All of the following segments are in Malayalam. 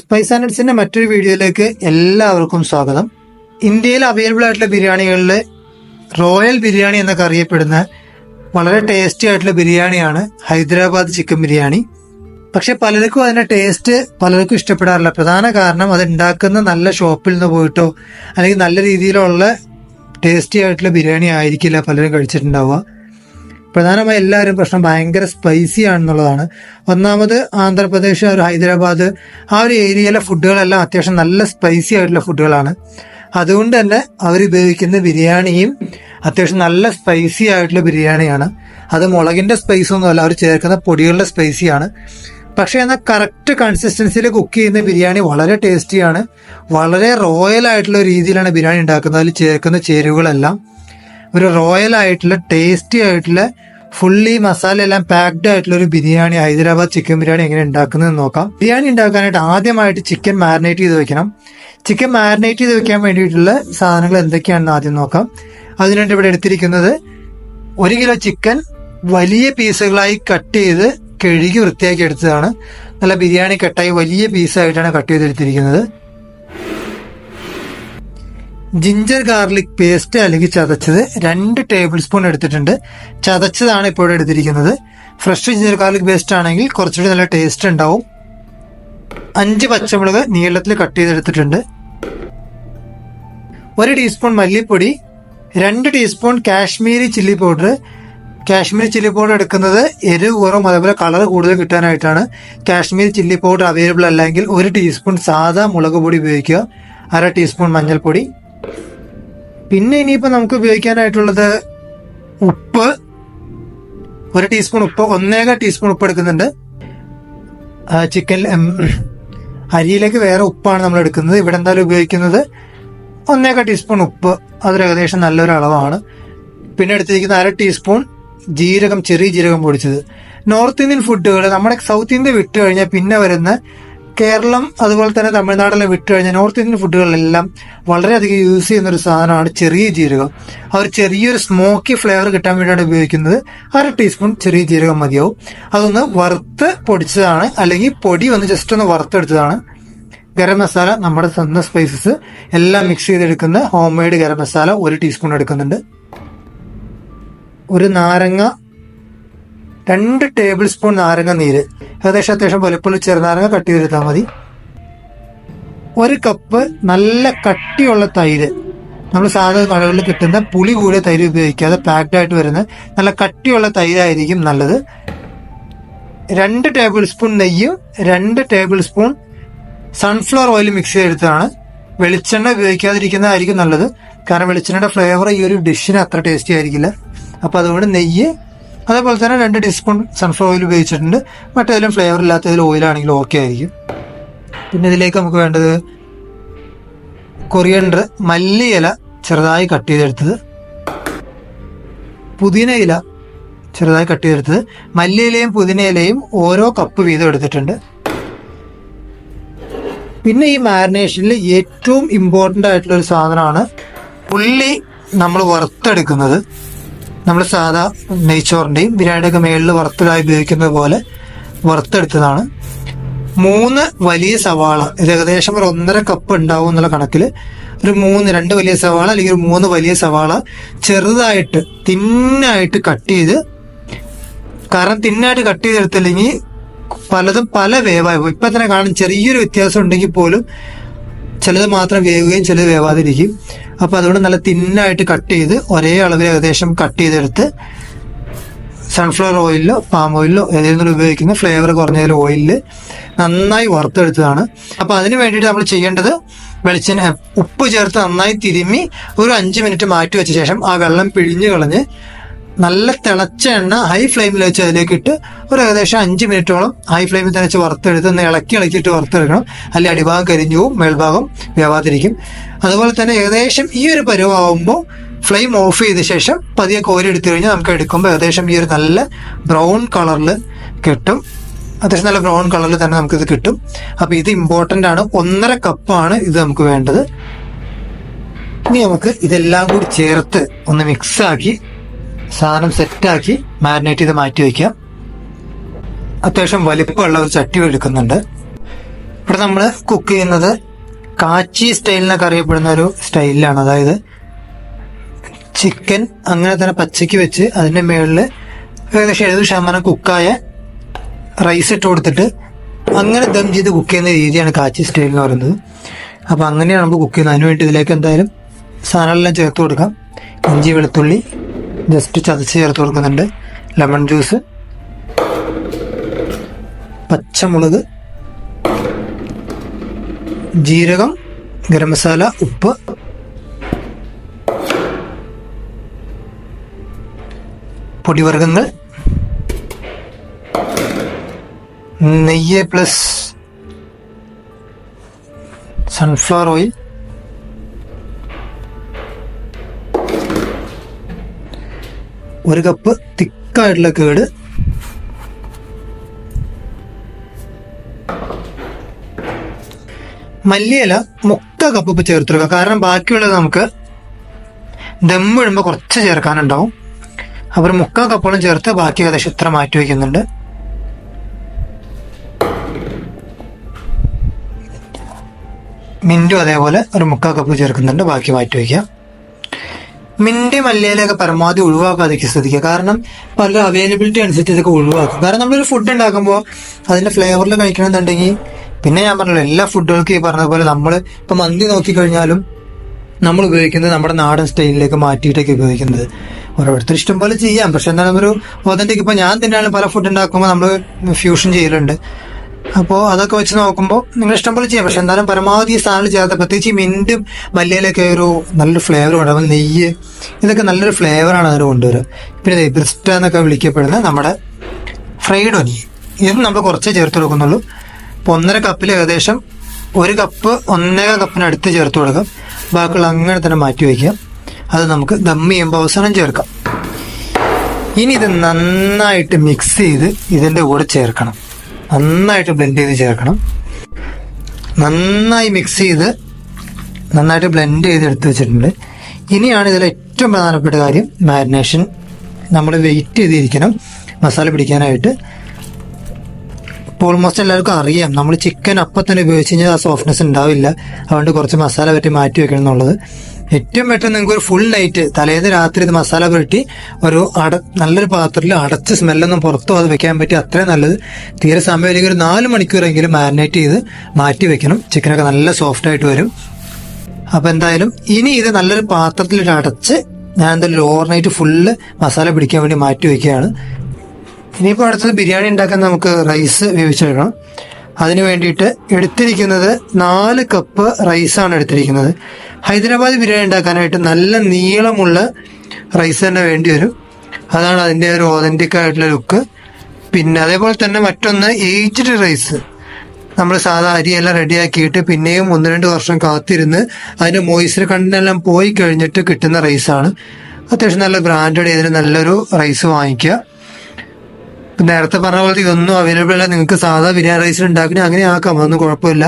സ്പൈസ് ആൻഡ് നട്ട്സിന്റെ മറ്റൊരു വീഡിയോയിലേക്ക് എല്ലാവർക്കും സ്വാഗതം. ഇന്ത്യയിൽ അവൈലബിൾ ആയിട്ടുള്ള ബിരിയാണികളിൽ റോയൽ ബിരിയാണി എന്നൊക്കെ അറിയപ്പെടുന്ന വളരെ ടേസ്റ്റി ആയിട്ടുള്ള ബിരിയാണിയാണ് ഹൈദരാബാദ് ചിക്കൻ ബിരിയാണി. പക്ഷെ പലർക്കും അതിന്റെ ടേസ്റ്റ് പലർക്കും ഇഷ്ടപ്പെടാറില്ല. പ്രധാന കാരണം അത് ഉണ്ടാക്കുന്ന നല്ല ഷോപ്പിൽ നിന്ന് പോയിട്ടോ അല്ലെങ്കിൽ നല്ല രീതിയിലുള്ള ടേസ്റ്റി ആയിട്ടുള്ള ബിരിയാണി ആയിരിക്കില്ല പലരും കഴിച്ചിട്ടുണ്ടാവുക. പ്രധാനമായി എല്ലാവരും പ്രശ്നം ഭയങ്കര സ്പൈസി ആണെന്നുള്ളതാണ്. ഒന്നാമത് ആന്ധ്രാപ്രദേശ്, ഹൈദരാബാദ് ആ ഒരു ഏരിയയിലെ ഫുഡുകളെല്ലാം അത്യാവശ്യം നല്ല സ്പൈസി ആയിട്ടുള്ള ഫുഡുകളാണ്. അതുകൊണ്ട് തന്നെ അവർ ഉപയോഗിക്കുന്ന ബിരിയാണിയും അത്യാവശ്യം നല്ല സ്പൈസി ആയിട്ടുള്ള ബിരിയാണിയാണ്. അത് മുളകിന്റെ സ്പൈസ് ഒന്നുമല്ല, അവർ ചേർക്കുന്ന പൊടികളുടെ സ്പൈസിയാണ്. പക്ഷെ എന്നാൽ കറക്റ്റ് കൺസിസ്റ്റൻസിയിൽ കുക്ക് ചെയ്യുന്ന ബിരിയാണി വളരെ ടേസ്റ്റിയാണ്. വളരെ റോയൽ ആയിട്ടുള്ള രീതിയിലാണ് ബിരിയാണി ഉണ്ടാക്കുന്നത്. അതിൽ ചേർക്കുന്ന ചേരുവകളെല്ലാം ഒരു റോയൽ ആയിട്ടുള്ള ടേസ്റ്റി ആയിട്ടുള്ള ഫുള്ളി മസാല എല്ലാം പാക്ഡ് ആയിട്ടുള്ള ഒരു ബിരിയാണി, ഹൈദരാബാദ് ചിക്കൻ ബിരിയാണി എങ്ങനെ ഉണ്ടാക്കുന്നത് നോക്കാം. ബിരിയാണി ഉണ്ടാക്കാനായിട്ട് ആദ്യമായിട്ട് ചിക്കൻ മാരിനേറ്റ് ചെയ്ത് വെക്കണം. ചിക്കൻ മാരിനേറ്റ് ചെയ്ത് വെക്കാൻ വേണ്ടിയിട്ടുള്ള സാധനങ്ങൾ എന്തൊക്കെയാണെന്ന് ആദ്യം നോക്കാം. അതിനായിട്ട് ഇവിടെ എടുത്തിരിക്കുന്നത് 1 കിലോ ചിക്കൻ വലിയ പീസുകളായി കട്ട് ചെയ്ത് കഴുകി വൃത്തിയാക്കി എടുത്തതാണ്. നല്ല ബിരിയാണി കട്ടായി വലിയ പീസായിട്ടാണ് കട്ട് ചെയ്തെടുത്തിരിക്കുന്നത്. ജിഞ്ചർ ഗാർലിക് പേസ്റ്റ് അല്ലെങ്കിൽ ചതച്ചത് 2 ടേബിൾ സ്പൂൺ എടുത്തിട്ടുണ്ട്. ചതച്ചതാണ് ഇപ്പോൾ എടുത്തിരിക്കുന്നത്. ഫ്രഷ് ജിഞ്ചർ ഗാർലിക് പേസ്റ്റ് ആണെങ്കിൽ കുറച്ചുകൂടി നല്ല ടേസ്റ്റ് ഉണ്ടാവും. 5 പച്ചമുളക് നീളത്തിൽ കട്ട് ചെയ്തെടുത്തിട്ടുണ്ട്. 1 ടീസ്പൂൺ മല്ലിപ്പൊടി, 2 teaspoon Kashmiri chilli powder. Kashmiri chilli powder എടുക്കുന്നത് എരിവ് കുറവും അതേപോലെ കളർ കൂടുതൽ കിട്ടാനായിട്ടാണ്. കാശ്മീരി ചില്ലി പൗഡർ അവൈലബിൾ അല്ലെങ്കിൽ 1 ടീസ്പൂൺ സാധാ മുളക് പൊടി ഉപയോഗിക്കുക. 1/2 ടീസ്പൂൺ മഞ്ഞൾപ്പൊടി. പിന്നെ ഇനിയിപ്പോൾ നമുക്ക് ഉപയോഗിക്കാനായിട്ടുള്ളത് ഉപ്പ്, 1 ടീസ്പൂൺ ഉപ്പ്, 1.25 ടീസ്പൂൺ ഉപ്പ് എടുക്കുന്നുണ്ട്. ചിക്കൻ അരിയിലേക്ക് വേറെ ഉപ്പാണ് നമ്മൾ എടുക്കുന്നത്. ഇവിടെ എന്തായാലും ഉപയോഗിക്കുന്നത് 1.25 ടീസ്പൂൺ ഉപ്പ്. അതൊരു ഏകദേശം നല്ലൊരു അളവാണ്. പിന്നെ എടുത്തിരിക്കുന്ന 1/2 ടീസ്പൂൺ ജീരകം, ചെറിയ ജീരകം പൊടിച്ചത്. നോർത്ത് ഇന്ത്യൻ ഫുഡുകൾ നമ്മുടെ സൗത്ത് ഇന്ത്യ വിട്ട് കഴിഞ്ഞാൽ പിന്നെ വരുന്ന കേരളം അതുപോലെ തന്നെ തമിഴ്നാടെല്ലാം വിട്ട് കഴിഞ്ഞാൽ നോർത്ത് ഇന്ത്യൻ ഫുഡുകളിലെല്ലാം വളരെയധികം യൂസ് ചെയ്യുന്ന ഒരു സാധനമാണ് ചെറിയ ജീരകം. ആ ഒരു ചെറിയൊരു സ്മോക്കി ഫ്ലേവർ കിട്ടാൻ വേണ്ടിയാണ് ഉപയോഗിക്കുന്നത്. 1/2 ടീസ്പൂൺ ചെറിയ ജീരകം മതിയാവും. അതൊന്ന് വറുത്ത് പൊടിച്ചതാണ്, അല്ലെങ്കിൽ പൊടി ഒന്ന് ജസ്റ്റ് ഒന്ന് വറുത്തെടുത്തതാണ്. ഗരം മസാല, നമ്മുടെ സ്വന്തം സ്പൈസസ് എല്ലാം മിക്സ് ചെയ്തെടുക്കുന്ന home made garam masala 1 teaspoon എടുക്കുന്നുണ്ട്. ഒരു നാരങ്ങ, 2 ടേബിൾ സ്പൂൺ നാരങ്ങ നീര്, ഏകദേശം അത്യാവശ്യം വലുപ്പമുള്ള ചെറുനാരങ്ങ കട്ട് ചെയ്തെടുത്താൽ മതി. 1 കപ്പ് നല്ല കട്ടിയുള്ള തൈര്. നമ്മൾ സാധാരണ കടകളിൽ കിട്ടുന്ന പുളി കൂടിയ തൈര് ഉപയോഗിക്കാതെ പാക്ഡ് ആയിട്ട് വരുന്ന നല്ല കട്ടിയുള്ള തൈരായിരിക്കും നല്ലത്. 2 ടേബിൾ സ്പൂൺ നെയ്യും 2 table spoon sunflower oil mix ചെയ്തെടുത്തതാണ്. വെളിച്ചെണ്ണ ഉപയോഗിക്കാതിരിക്കുന്നതായിരിക്കും നല്ലത്. കാരണം വെളിച്ചെണ്ണയുടെ ഫ്ലേവർ ഈ ഒരു ഡിഷിന് അത്ര ടേസ്റ്റി ആയിരിക്കില്ല. അപ്പോൾ അതുകൊണ്ട് നെയ്യ്, അതേപോലെ തന്നെ 2 ടീസ്പൂൺ സൺഫ്ലവർ ഓയിൽ ഉപയോഗിച്ചിട്ടുണ്ട്. മറ്റേതിലും ഫ്ലേവർ ഇല്ലാത്തതിൽ ഓയിലാണെങ്കിലും ഓക്കെ ആയിരിക്കും. പിന്നെ ഇതിലേക്ക് നമുക്ക് വേണ്ടത് കൊറിയൻഡർ, മല്ലിയില ചെറുതായി കട്ട് ചെയ്തെടുത്തത്, പുതിന ഇല ചെറുതായി കട്ട് ചെയ്തെടുത്തത്. മല്ലിയിലയും പുതിനയിലയും ഓരോ കപ്പ് വീതം എടുത്തിട്ടുണ്ട്. പിന്നെ ഈ മാരിനേഷനിൽ ഏറ്റവും ഇമ്പോർട്ടൻ്റ് ആയിട്ടുള്ള ഒരു സാധനമാണ് ഉള്ളി നമ്മൾ വറുത്തെടുക്കുന്നത്. നമ്മൾ സാധാ നെയ്ച്ചോറിൻ്റെയും ബിരിയാണിയുടെ ഒക്കെ മേളിൽ വറുത്തതായി ഉപയോഗിക്കുന്നത് പോലെ വറുത്തെടുത്തതാണ്. 3 വലിയ സവാള, ഇത് ഏകദേശം ഒരു 1.5 കപ്പ് ഉണ്ടാവും എന്നുള്ള കണക്കിൽ ഒരു 2 വലിയ സവാള അല്ലെങ്കിൽ 3 വലിയ സവാള ചെറുതായിട്ട് തിന്നായിട്ട് കട്ട് ചെയ്ത്, കാരണം തിന്നായിട്ട് കട്ട് ചെയ്തെടുത്തില്ലെങ്കിൽ പലതും പല വേവായി പോകും. ഇപ്പം തന്നെ കാണും ചെറിയൊരു വ്യത്യാസം ഉണ്ടെങ്കിൽ പോലും ചിലത് മാത്രം വേവുകയും ചിലത് വേവാതിരിക്കും. അപ്പോൾ അതുകൊണ്ട് നല്ല തിന്നായിട്ട് കട്ട് ചെയ്ത് ഒരേ അളവിൽ ഏകദേശം കട്ട് ചെയ്തെടുത്ത് സൺഫ്ലവർ ഓയിലിലോ പാം ഓയിലിലോ ഏതെങ്കിലും ഉപയോഗിക്കുന്ന ഫ്ലേവർ കുറഞ്ഞ ഓയിലിൽ നന്നായി വറുത്തെടുത്തതാണ്. അപ്പോൾ അതിന് വേണ്ടിയിട്ട് നമ്മൾ ചെയ്യേണ്ടത് വെളിച്ചെണ്ണ, ഉപ്പ് ചേർത്ത് നന്നായി തിരുമ്മി ഒരു 5 മിനിറ്റ് മാറ്റി വെച്ച ശേഷം ആ വെള്ളം പിഴിഞ്ഞ് കളഞ്ഞ് നല്ല തിളച്ച എണ്ണ ഹൈ ഫ്ലെയിമിൽ വെച്ച് അതിലേക്ക് ഇട്ട് ഒരു ഏകദേശം 5 മിനിറ്റോളം ഹൈ ഫ്ലെയിമിൽ തന്നെ വെച്ച് വറുത്തെടുത്ത് ഒന്ന് ഇളക്കിയിട്ട് വറുത്തെടുക്കണം. അല്ലെങ്കിൽ അടിഭാഗം കരിഞ്ഞു പോവും, മേൽഭാഗം വേവാതിരിക്കും. അതുപോലെ തന്നെ ഏകദേശം ഈ ഒരു പരുവാകുമ്പോൾ ഫ്ലെയിം ഓഫ് ചെയ്ത ശേഷം പതിയെ കോരി എടുത്തു കഴിഞ്ഞാൽ നമുക്ക് എടുക്കുമ്പോൾ ഏകദേശം ഈ ഒരു നല്ല ബ്രൗൺ കളറിൽ കിട്ടും. അത്യാവശ്യം നല്ല ബ്രൗൺ കളറിൽ തന്നെ നമുക്കിത് കിട്ടും. അപ്പോൾ ഇത് ഇമ്പോർട്ടൻ്റ് ആണ്. 1.5 കപ്പാണ് ഇത് നമുക്ക് വേണ്ടത്. ഇനി നമുക്ക് ഇതെല്ലാം കൂടി ചേർത്ത് ഒന്ന് മിക്സാക്കി സാധനം സെറ്റാക്കി മാരിനേറ്റ് ചെയ്ത് മാറ്റി വയ്ക്കാം. അത്യാവശ്യം വലിപ്പമുള്ള ഒരു ചട്ടി എടുക്കുന്നുണ്ട്. ഇവിടെ നമ്മൾ കുക്ക് ചെയ്യുന്നത് കാച്ചി സ്റ്റൈൽ എന്നൊക്കെ അറിയപ്പെടുന്ന ഒരു സ്റ്റൈലിലാണ്. അതായത് ചിക്കൻ അങ്ങനെ തന്നെ പച്ചയ്ക്ക് വെച്ച് അതിൻ്റെ മുകളിൽ ഏകദേശം 70% കുക്കായ റൈസ് ഇട്ട് കൊടുത്തിട്ട് അങ്ങനെ ദം ചെയ്ത് കുക്ക് ചെയ്യുന്ന രീതിയാണ് കാച്ചി സ്റ്റൈൽ എന്ന് പറയുന്നത്. അപ്പോൾ അങ്ങനെയാണ് നമ്മൾ കുക്ക് ചെയ്യുന്നത്. അതിനുവേണ്ടി ഇതിലേക്ക് എന്തായാലും സാധനങ്ങളെല്ലാം ചേർത്ത് കൊടുക്കാം. ഇഞ്ചി വെളുത്തുള്ളി ജസ്റ്റ് ചതച്ച് ചേർത്ത് കൊടുക്കുന്നുണ്ട്, ലെമൺ ജ്യൂസ്, പച്ചമുളക്, ജീരകം, ഗരം മസാല, ഉപ്പ്, പൊടിവർഗ്ഗങ്ങൾ, നെയ്യ് പ്ലസ് സൺഫ്ലവർ ഓയിൽ, ഒരു കപ്പ് തിക്കായിട്ടുള്ള കേട്, മല്ലിയില 1/4 കപ്പ് ഇപ്പോൾ ചേർത്തെടുക്കുക. കാരണം ബാക്കിയുള്ളത് നമുക്ക് ദമ്മിടുമ്പോൾ കുറച്ച് ചേർക്കാനുണ്ടാവും. അപ്പോൾ 1/4 കപ്പോളം ചേർത്ത് ബാക്കി ഏകദേശം ഇത്ര മാറ്റി വയ്ക്കുന്നുണ്ട്. മിൻറ്റും അതേപോലെ ഒരു 1/4 കപ്പ് ചേർക്കുന്നുണ്ട്, ബാക്കി മാറ്റി വയ്ക്കുക. മിൻറ്റ് മല്ലിയിലൊക്കെ പരമാവധി ഒഴിവാക്കാതിരിക്കുക ശ്രദ്ധിക്കുക. കാരണം പല അവൈലബിലിറ്റി അനുസരിച്ച് ഇതൊക്കെ ഒഴിവാക്കും. കാരണം നമ്മളൊരു ഫുഡ് ഉണ്ടാക്കുമ്പോൾ അതിൻ്റെ ഫ്ലേവറിൽ കഴിക്കണമെന്നുണ്ടെങ്കിൽ, പിന്നെ ഞാൻ പറഞ്ഞല്ലോ എല്ലാ ഫുഡുകൾക്കും ഈ പറഞ്ഞ പോലെ നമ്മൾ ഇപ്പം മന്തി നോക്കിക്കഴിഞ്ഞാലും നമ്മൾ ഉപയോഗിക്കുന്നത് നമ്മുടെ നാടൻ സ്റ്റൈലിലേക്ക് മാറ്റിയിട്ടൊക്കെ ഉപയോഗിക്കുന്നത്. ഓരോരുത്തർ ഇഷ്ടം പോലെ ചെയ്യാം. പക്ഷെ എന്തായാലും ഒരു ഒതന്റിക് ഇപ്പം ഞാൻ തന്നെയാണ് പല ഫുഡ് ഉണ്ടാക്കുമ്പോൾ നമ്മൾ ഫ്യൂഷൻ ചെയ്യലുണ്ട്. അപ്പോൾ അതൊക്കെ വെച്ച് നോക്കുമ്പോൾ നിങ്ങൾ ഇഷ്ടം പോലെ ചെയ്യാം. പക്ഷെ എന്തായാലും പരമാവധി ഈ സാധനം ചേർത്ത് പ്രത്യേകിച്ച് ഈ മിൻറ്റും മല്ലിയിലൊക്കെ ഒരു നല്ലൊരു ഫ്ലേവർ ഉണ്ട്. അപ്പോൾ നെയ്യ് ഇതൊക്കെ നല്ലൊരു ഫ്ലേവറാണ് അതിന് കൊണ്ടുവരിക. പിന്നെ ബ്രിസ്റ്റ എന്നൊക്കെ വിളിക്കപ്പെടുന്ന നമ്മുടെ ഫ്രൈഡ് ഒനിയൻ, ഇത് നമ്മൾ കുറച്ചേ ചേർത്ത് കൊടുക്കുന്നുള്ളൂ. ഇപ്പോൾ 1.5 കപ്പിൽ ഏകദേശം 1 കപ്പ് 1.25 കപ്പിനടുത്ത് ചേർത്ത് കൊടുക്കാം. ബാക്കിയുള്ള അങ്ങനെ തന്നെ മാറ്റി വയ്ക്കാം. അത് നമുക്ക് ദം ചെയ്യുമ്പോൾ അവസാനം ചേർക്കാം. ഇനി ഇത് നന്നായിട്ട് മിക്സ് ചെയ്ത് ഇതിൻ്റെ കൂടെ ചേർക്കണം. നന്നായിട്ട് ബ്ലെൻഡ് ചെയ്ത് ചേർക്കണം. നന്നായി മിക്സ് ചെയ്ത് നന്നായിട്ട് ബ്ലെൻഡ് ചെയ്ത് എടുത്ത് വെച്ചിട്ടുണ്ട്. ഇനിയാണ് ഇതിൽ ഏറ്റവും പ്രധാനപ്പെട്ട കാര്യം, മാരിനേഷൻ. നമ്മൾ വെയിറ്റ് ചെയ്തിരിക്കണം മസാല പിടിക്കാനായിട്ട്. ഇപ്പോൾ ഓൾമോസ്റ്റ് എല്ലാവർക്കും അറിയാം, നമ്മൾ ചിക്കൻ അപ്പം തന്നെ ഉപയോഗിച്ച് കഴിഞ്ഞാൽ ആ സോഫ്റ്റ്നെസ് ഉണ്ടാവില്ല. അതുകൊണ്ട് കുറച്ച് മസാല പറ്റി മാറ്റി വെക്കണം എന്നുള്ളത്. ഏറ്റവും പെട്ടെന്ന് നിങ്ങൾക്ക് ഒരു ഫുൾ നൈറ്റ് തലേന്ന് രാത്രി ഇത് മസാല പുരട്ടി ഒരു നല്ലൊരു പാത്രത്തിൽ അടച്ച് സ്മെല്ലൊന്നും പുറത്തു അത് വെക്കാൻ പറ്റി അത്രയും നല്ലത്. തീരെ സമയം അല്ലെങ്കിൽ ഒരു 4 മണിക്കൂറെങ്കിലും മാരിനേറ്റ് ചെയ്ത് മാറ്റി വെക്കണം. ചിക്കനൊക്കെ നല്ല സോഫ്റ്റ് ആയിട്ട് വരും. അപ്പോൾ എന്തായാലും ഇനി ഇത് നല്ലൊരു പാത്രത്തിലിട്ട് അടച്ച് ഞാൻ എന്തായാലും ഓവർനൈറ്റ് ഫുള്ള് മസാല പിടിക്കാൻ വേണ്ടി മാറ്റി വയ്ക്കുകയാണ്. ഇനിയിപ്പോൾ അടുത്തത് ബിരിയാണി ഉണ്ടാക്കാൻ നമുക്ക് റൈസ് വേവിച്ചെടുക്കണം. അതിന് വേണ്ടിയിട്ട് എടുത്തിരിക്കുന്നത് 4 കപ്പ് റൈസാണ് എടുത്തിരിക്കുന്നത്. ഹൈദരാബാദ് ബിരിയാണി ഉണ്ടാക്കാനായിട്ട് നല്ല നീളമുള്ള റൈസ് തന്നെ വേണ്ടി വരും. അതാണ് അതിൻ്റെ ഒരു ഓതൻറ്റിക് ആയിട്ടുള്ള ലുക്ക്. പിന്നെ അതേപോലെ തന്നെ മറ്റൊന്ന് ഏജ്ഡ് റൈസ്. നമ്മൾ സാധാ അരിയെല്ലാം റെഡിയാക്കിയിട്ട് പിന്നെയും 1-2 വർഷം കാത്തിരുന്ന് അതിൻ്റെ മോയ്സ്ചർ കണ്ടന്റെല്ലാം പോയി കഴിഞ്ഞിട്ട് കിട്ടുന്ന റൈസാണ്. അത്യാവശ്യം നല്ല ബ്രാൻഡഡ് ചെയ്തിട്ട് നല്ലൊരു റൈസ് വാങ്ങിക്കുക. നേരത്തെ പറഞ്ഞ പോലെ ഇതൊന്നും അവൈലബിൾ അല്ല. നിങ്ങൾക്ക് സാധാ ബിരിയാണി റൈസ് ഉണ്ടാക്കി അങ്ങനെ ആക്കാം, അതൊന്നും കുഴപ്പമില്ല.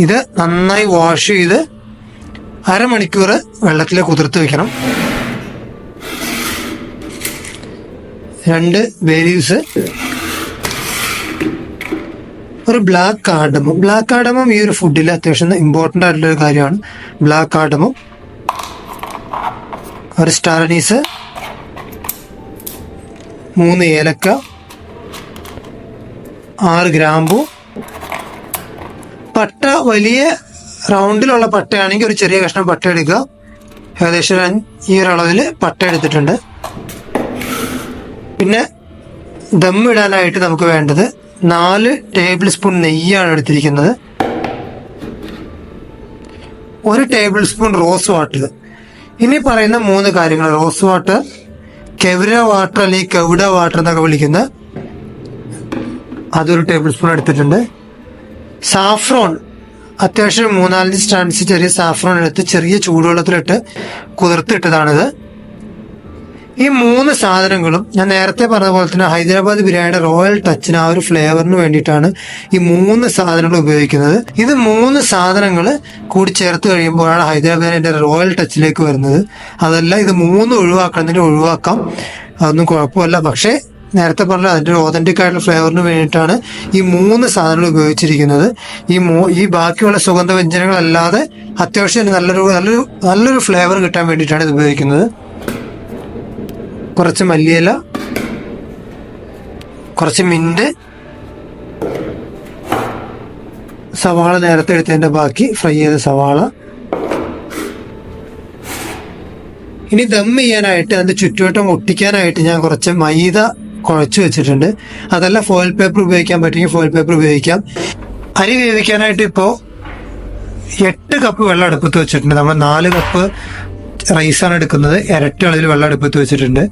ഇത് നന്നായി വാഷ് ചെയ്ത് 1/2 മണിക്കൂർ വെള്ളത്തിൽ കുതിർത്ത് വെക്കണം. 2 ബേ ലീവ്സ്, ഒരു ബ്ലാക്ക് കാർഡമം. ബ്ലാക്ക് കാർഡമം ഈ ഒരു ഫുഡിൽ അത്യാവശ്യം ഇമ്പോർട്ടൻ്റ് ആയിട്ടുള്ളൊരു കാര്യമാണ്. ബ്ലാക്ക് കാർഡമം, ഒരു സ്റ്റാർ അനീസ്, 3 ഏലക്ക, 6 ഗ്രാമ്പു, പട്ട. വലിയ റൗണ്ടിലുള്ള പട്ടയാണെങ്കിൽ ഒരു ചെറിയ കഷ്ണം പട്ട എടുക്കുക. ഏകദേശം ഈ ഒരു അളവിൽ പട്ട എടുത്തിട്ടുണ്ട്. പിന്നെ ദം ഇടാനായിട്ട് നമുക്ക് വേണ്ടത് 4 ടേബിൾ സ്പൂൺ നെയ്യാണ് എടുത്തിരിക്കുന്നത്. 1 ടേബിൾ സ്പൂൺ റോസ് വാട്ടർ. ഇനി പറയുന്ന 3 കാര്യങ്ങൾ: റോസ് വാട്ടർ, കെവ്ര വാട്ടർ അല്ലെങ്കിൽ കെവിഡ വാട്ടർ എന്നൊക്കെ വിളിക്കുന്ന അതൊരു ടേബിൾ സ്പൂൺ എടുത്തിട്ടുണ്ട്. സാഫ്രോൺ അത്യാവശ്യം 3-4 സ്റ്റാൻഡ്സ് ചെറിയ സാഫ്രോൺ എടുത്ത് ചെറിയ ചൂടുവെള്ളത്തിലിട്ട് കുതിർത്തിട്ടതാണിത്. ഈ 3 സാധനങ്ങളും ഞാൻ നേരത്തെ പറഞ്ഞ പോലെ തന്നെ ഹൈദരാബാദ് ബിരിയാണിയുടെ റോയൽ ടച്ചിന് ആ ഒരു ഫ്ലേവറിന് വേണ്ടിയിട്ടാണ് ഈ 3 സാധനങ്ങൾ ഉപയോഗിക്കുന്നത്. ഇത് 3 സാധനങ്ങൾ കൂടി ചേർത്ത് കഴിയുമ്പോഴാണ് ഹൈദരാബാദിന്റെ റോയൽ ടച്ചിലേക്ക് വരുന്നത്. അതല്ല ഇത് 3 ഒഴിവാക്കണമെങ്കിൽ ഒഴിവാക്കാം, അതൊന്നും കുഴപ്പമില്ല. പക്ഷേ നേരത്തെ പറഞ്ഞ അതിൻ്റെ ഒരു ഓതൻറ്റിക് ആയിട്ടുള്ള ഫ്ലേവറിന് വേണ്ടിയിട്ടാണ് ഈ 3 സാധനങ്ങൾ ഉപയോഗിച്ചിരിക്കുന്നത്. ഈ ബാക്കിയുള്ള സുഗന്ധവ്യഞ്ജനങ്ങളല്ലാതെ അത്യാവശ്യം നല്ലൊരു ഫ്ലേവർ കിട്ടാൻ വേണ്ടിയിട്ടാണ് ഇത് ഉപയോഗിക്കുന്നത്. കുറച്ച് മല്ലിയില, കുറച്ച് മിന്റ്, സവാള നേരത്തെ എടുത്തതിൻ്റെ ബാക്കി ഫ്രൈ ചെയ്ത സവാള. ഇനി ദം ചെയ്യാനായിട്ട് അതിൻ്റെ ചുറ്റുവട്ടം ഒട്ടിക്കാനായിട്ട് ഞാൻ കുറച്ച് മൈദ കുഴച്ച് വെച്ചിട്ടുണ്ട്. അതല്ല ഫോയിൽ പേപ്പർ ഉപയോഗിക്കാൻ പറ്റുമെങ്കിൽ ഫോയിൽ പേപ്പർ ഉപയോഗിക്കാം. അരി വേവിക്കാനായിട്ട് ഇപ്പോൾ 8 കപ്പ് വെള്ളം അടുപ്പത്ത് വെച്ചിട്ടുണ്ട്. നമ്മൾ 4 കപ്പ് റൈസാണ് എടുക്കുന്നത്. ഇരട്ടി അളവിൽ വെള്ളം അടുപ്പത്ത് വെച്ചിട്ടുണ്ട്.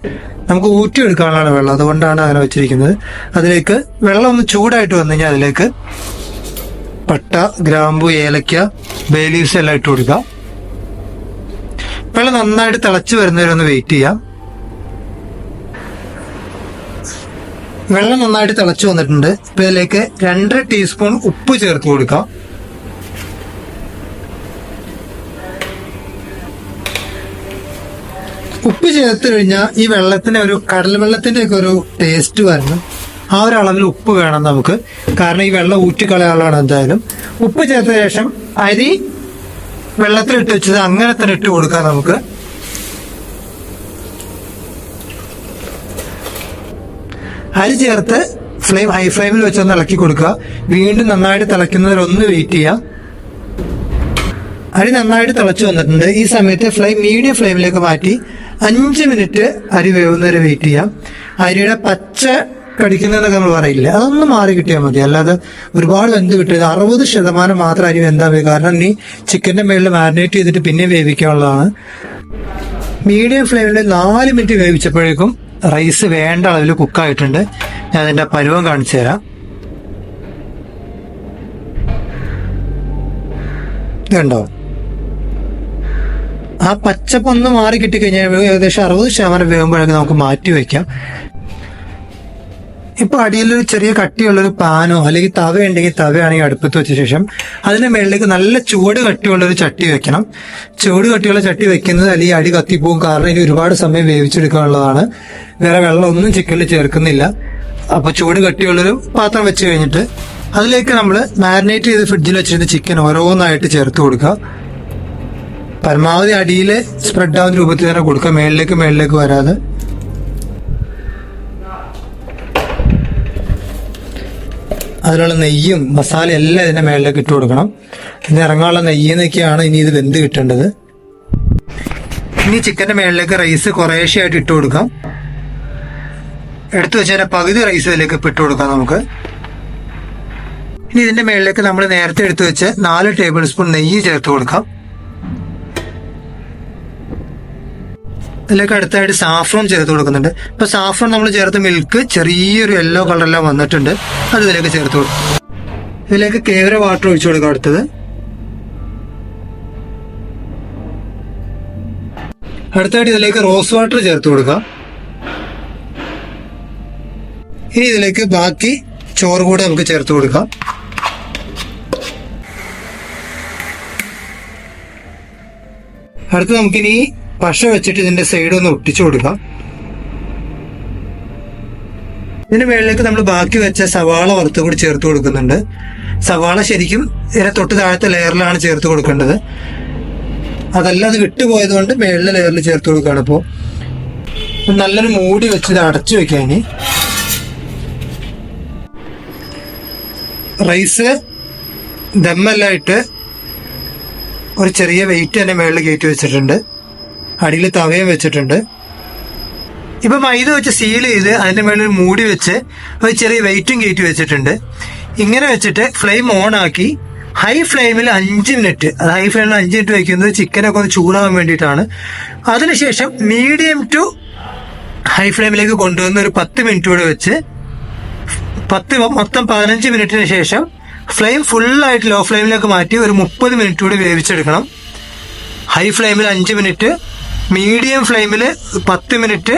നമുക്ക് ഊറ്റിയെടുക്കാനുള്ളതാണ് വെള്ളം, അതുകൊണ്ടാണ് അങ്ങനെ വെച്ചിരിക്കുന്നത്. അതിലേക്ക് വെള്ളം ഒന്ന് ചൂടായിട്ട് വന്നു കഴിഞ്ഞാൽ അതിലേക്ക് പട്ട, ഗ്രാമ്പു, ഏലക്ക, ബേ ലീവ്സ് എല്ലാം ഇട്ട് കൊടുക്കാം. വെള്ളം നന്നായിട്ട് തിളച്ച് വരുന്നവരെ ഒന്ന് വെയിറ്റ് ചെയ്യാം. വെള്ളം നന്നായിട്ട് തിളച്ച് വന്നിട്ടുണ്ട്. ഇപ്പം ഇതിലേക്ക് 2 ടീസ്പൂൺ ഉപ്പ് ചേർത്ത് കൊടുക്കാം. ഉപ്പ് ചേർത്ത് കഴിഞ്ഞാൽ ഈ വെള്ളത്തിന് ഒരു കടൽ വെള്ളത്തിന്റെ ഒക്കെ ഒരു ടേസ്റ്റ് വരണം. ആ ഒരു അളവിൽ ഉപ്പ് വേണം നമുക്ക്, കാരണം ഈ വെള്ളം ഊറ്റിക്കളയാനുള്ളതാണ്. എന്തായാലും ഉപ്പ് ചേർത്ത ശേഷം അരി വെള്ളത്തിലിട്ട് വെച്ചത് അങ്ങനെ തന്നെ ഇട്ട് കൊടുക്കാം. നമുക്ക് അരി ചേർത്ത് ഹൈ ഫ്ലെയിമിൽ വെച്ചൊന്ന് ഇളക്കി കൊടുക്കുക. വീണ്ടും നന്നായിട്ട് തിളയ്ക്കുന്നതിലൊന്ന് വെയിറ്റ് ചെയ്യാം. അരി നന്നായിട്ട് തിളച്ചു വന്നിട്ടുണ്ട്. ഈ സമയത്ത് ഫ്ലെയിം മീഡിയം ഫ്ലെയിമിലേക്ക് മാറ്റി 5 മിനിറ്റ് അരി വേവുന്നവരെ വെയിറ്റ് ചെയ്യാം. അരിയുടെ പച്ച കടിക്കുന്നതെന്നൊക്കെ നമ്മൾ പറയില്ല, അതൊന്ന് മാറി കിട്ടിയാൽ മതി. അല്ലാതെ ഒരുപാട് വെന്ത് കിട്ടിയത് 60% മാത്രം അരി വെന്താൽ മതി. കാരണം ഇനി ചിക്കൻ്റെ മേളിൽ മാരിനേറ്റ് ചെയ്തിട്ട് പിന്നെ വേവിക്കാനുള്ളതാണ്. മീഡിയം ഫ്ലെയിമിൽ 4 മിനിറ്റ് വേവിച്ചപ്പോഴേക്കും റൈസ് വേണ്ട അളവിൽ കുക്കായിട്ടുണ്ട്. ഞാൻ അതിൻ്റെ പരുവം കാണിച്ചു തരാം. ഇതുണ്ടോ? ആ പച്ചപ്പൊന്ന് മാറി കിട്ടിക്കഴിഞ്ഞാൽ ഏകദേശം 60% വേകുമ്പോഴൊക്കെ നമുക്ക് മാറ്റി വയ്ക്കാം. ഇപ്പൊ അടിയിലൊരു ചെറിയ കട്ടിയുള്ളൊരു പാനോ അല്ലെങ്കിൽ തവ ഉണ്ടെങ്കിൽ തവയാണെങ്കിൽ അടുപ്പത്ത് വെച്ച ശേഷം അതിന്റെ മുകളിലേക്ക് നല്ല ചൂട് കട്ടിയുള്ളൊരു ചട്ടി വെക്കണം. ചൂട് കട്ടിയുള്ള ചട്ടി വെക്കുന്നത് അല്ലെങ്കിൽ അടി കത്തിപ്പോവും, കാരണം ഇനി ഒരുപാട് സമയം വേവിച്ചെടുക്കാനുള്ളതാണ്. വേറെ വെള്ളമൊന്നും ചിക്കനിൽ ചേർക്കുന്നില്ല. അപ്പൊ ചൂട് കട്ടിയുള്ളൊരു പാത്രം വെച്ച് കഴിഞ്ഞിട്ട് അതിലേക്ക് നമ്മൾ മാരിനേറ്റ് ചെയ്ത് ഫ്രിഡ്ജിൽ വെച്ചിരുന്ന ചിക്കൻ ഓരോന്നായിട്ട് ചേർത്ത് കൊടുക്കുക. പരമാവധി അടിയിൽ സ്പ്രെഡ് ആവുന്ന രൂപത്തിൽ തന്നെ കൊടുക്കുക, മേളിലേക്ക് വരാതെ. അതിലുള്ള നെയ്യും മസാല എല്ലാം ഇതിന്റെ മേളിലേക്ക് ഇട്ട് കൊടുക്കണം. ഇനി ഇറങ്ങാനുള്ള നെയ്യെന്നൊക്കെയാണ് ഇനി ഇത് വെന്ത് കിട്ടേണ്ടത്. ഇനി ചിക്കന്റെ മേളിലേക്ക് റൈസ് കുറേശ്ശെയായിട്ട് ഇട്ട് കൊടുക്കാം. എടുത്തു വെച്ചാൽ പകുതി റൈസ് ഇതിലേക്ക് ഇട്ട് കൊടുക്കാം നമുക്ക്. ഇനി ഇതിന്റെ മേളിലേക്ക് നമ്മൾ നേരത്തെ എടുത്തു വെച്ച് 4 ടേബിൾ സ്പൂൺ നെയ്യ് ചേർത്ത് കൊടുക്കാം. ഇതിലേക്ക് അടുത്തായിട്ട് സാഫ്രോൺ ചേർത്ത് കൊടുക്കുന്നുണ്ട്. ഇപ്പൊ സാഫ്രോൺ നമ്മൾ ചേർത്ത് മിൽക്ക് ചെറിയൊരു യെല്ലോ കളറെല്ലാം വന്നിട്ടുണ്ട്, അത് ഇതിലേക്ക് ചേർത്ത് കൊടുക്കും. ഇതിലേക്ക് കേവര വാട്ടർ ഒഴിച്ചു കൊടുക്കാം. അടുത്തത് അടുത്തായിട്ട് ഇതിലേക്ക് റോസ് വാട്ടർ ചേർത്ത് കൊടുക്കാം. ഇനി ഇതിലേക്ക് ബാക്കി ചോറ് കൂടെ നമുക്ക് ചേർത്ത് കൊടുക്കാം. അടുത്ത് നമുക്കിനി പശ വെച്ചിട്ട് ഇതിന്റെ സൈഡ് ഒന്ന് ഒട്ടിച്ചു കൊടുക്കാം. ഇതിന് മുകളിലേക്ക് നമ്മൾ ബാക്കി വെച്ച സവാള വറുത്ത് കൂടി ചേർത്ത് കൊടുക്കുന്നുണ്ട്. സവാള ശരിക്കും ഇതിനെ തൊട്ട് താഴത്തെ ലെയറിലാണ് ചേർത്ത് കൊടുക്കേണ്ടത്. അതല്ല, അത് വിട്ടുപോയത് കൊണ്ട് മേളിലെ ലെയറിൽ ചേർത്ത് കൊടുക്കുകയാണ്. അപ്പോൾ നല്ലൊരു മൂടി വെച്ച് ഇത് അടച്ചു വെക്കാം. ഇനി റൈസ് ദമ്മെല്ലാം ഇട്ട് ഒരു ചെറിയ വെയിറ്റ് തന്നെ മേളിൽ കയറ്റി വെച്ചിട്ടുണ്ട്. അടിയിൽ തവയും വെച്ചിട്ടുണ്ട്. ഇപ്പൊ മൈദ വെച്ച് സീൽ ചെയ്ത് അതിന്റെ മേളിൽ മൂടി വെച്ച് ഒരു ചെറിയ വെയിറ്റും കയറ്റി വെച്ചിട്ടുണ്ട്. ഇങ്ങനെ വെച്ചിട്ട് ഫ്ലെയിം ഓൺ ആക്കി ഹൈ ഫ്ലെയിമിൽ 5 മിനിറ്റ്, അത് ഹൈ ഫ്ലെയിമിൽ 5 മിനിറ്റ് വയ്ക്കുന്നത് ചിക്കനൊക്കെ ഒന്ന് ചൂടാവാൻ വേണ്ടിയിട്ടാണ്. അതിനുശേഷം മീഡിയം ടു ഹൈ ഫ്ലെയിമിലേക്ക് കൊണ്ടുവന്ന് ഒരു 10 മിനിറ്റ് കൂടെ വെച്ച് മൊത്തം 15 മിനിറ്റിന് ശേഷം ഫ്ലെയിം ഫുള്ളായിട്ട് ലോ ഫ്ലെയിമിലേക്ക് മാറ്റി ഒരു 30 മിനിറ്റ് കൂടി വേവിച്ചെടുക്കണം. ഹൈ ഫ്ലെയിമിൽ 5 മിനിറ്റ്, മീഡിയം ഫ്ലെയിമിൽ 10 മിനിറ്റ്,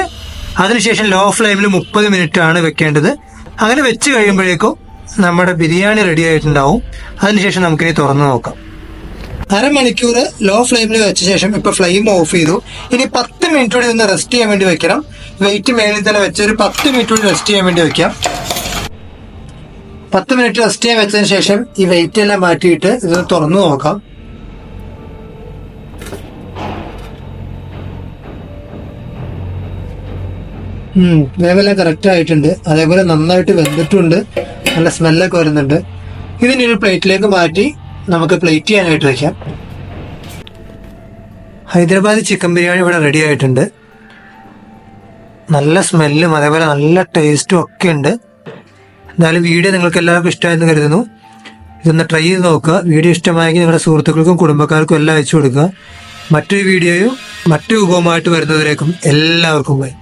അതിനുശേഷം ലോ ഫ്ലെയിമിൽ 30 മിനിറ്റ് ആണ് വെക്കേണ്ടത്. അങ്ങനെ വെച്ച് കഴിയുമ്പോഴേക്കും നമ്മുടെ ബിരിയാണി റെഡി ആയിട്ടുണ്ടാവും. അതിനുശേഷം നമുക്കിനി തുറന്നു നോക്കാം. അരമണിക്കൂർ ലോ ഫ്ലെയിമിൽ വെച്ച ശേഷം ഇപ്പൊ ഫ്ലെയിം ഓഫ് ചെയ്തു. ഇനി 10 മിനിറ്റ് കൂടി ഒന്ന് റെസ്റ്റ് ചെയ്യാൻ വേണ്ടി വെക്കണം. വെയിറ്റ് മേളിൽ തന്നെ വെച്ച് ഒരു 10 മിനിറ്റ് കൂടി റെസ്റ്റ് ചെയ്യാൻ വേണ്ടി വെക്കാം. 10 മിനിറ്റ് റെസ്റ്റ് ചെയ്യാൻ വെച്ചതിന് ശേഷം ഈ വെയിറ്റ് എല്ലാം മാറ്റിയിട്ട് ഇത് തുറന്നു നോക്കാം. വേവെല്ലാം കറക്റ്റ് ആയിട്ടുണ്ട്. അതേപോലെ നന്നായിട്ട് വെന്തിട്ടുണ്ട്. നല്ല സ്മെല്ലൊക്കെ വരുന്നുണ്ട്. ഇതിനി ഒരു പ്ലേറ്റിലേക്ക് മാറ്റി നമുക്ക് പ്ലേറ്റ് ചെയ്യാനായിട്ട് വയ്ക്കാം. ഹൈദരാബാദി ചിക്കൻ ബിരിയാണി ഇവിടെ റെഡി ആയിട്ടുണ്ട്. നല്ല സ്മെല്ലും അതേപോലെ നല്ല ടേസ്റ്റും ഒക്കെ ഉണ്ട്. എന്തായാലും വീഡിയോ നിങ്ങൾക്ക് എല്ലാവർക്കും ഇഷ്ടമായെന്ന് കരുതുന്നു. ഇതൊന്ന് ട്രൈ ചെയ്ത് നോക്കുക. വീഡിയോ ഇഷ്ടമായെങ്കിൽ നിങ്ങളുടെ സുഹൃത്തുക്കൾക്കും കുടുംബക്കാർക്കും എല്ലാം അയച്ചു കൊടുക്കുക. മറ്റൊരു വീഡിയോയും മറ്റു വിഭവമായിട്ട് വരുന്നവരേക്കും എല്ലാവർക്കും ബൈ.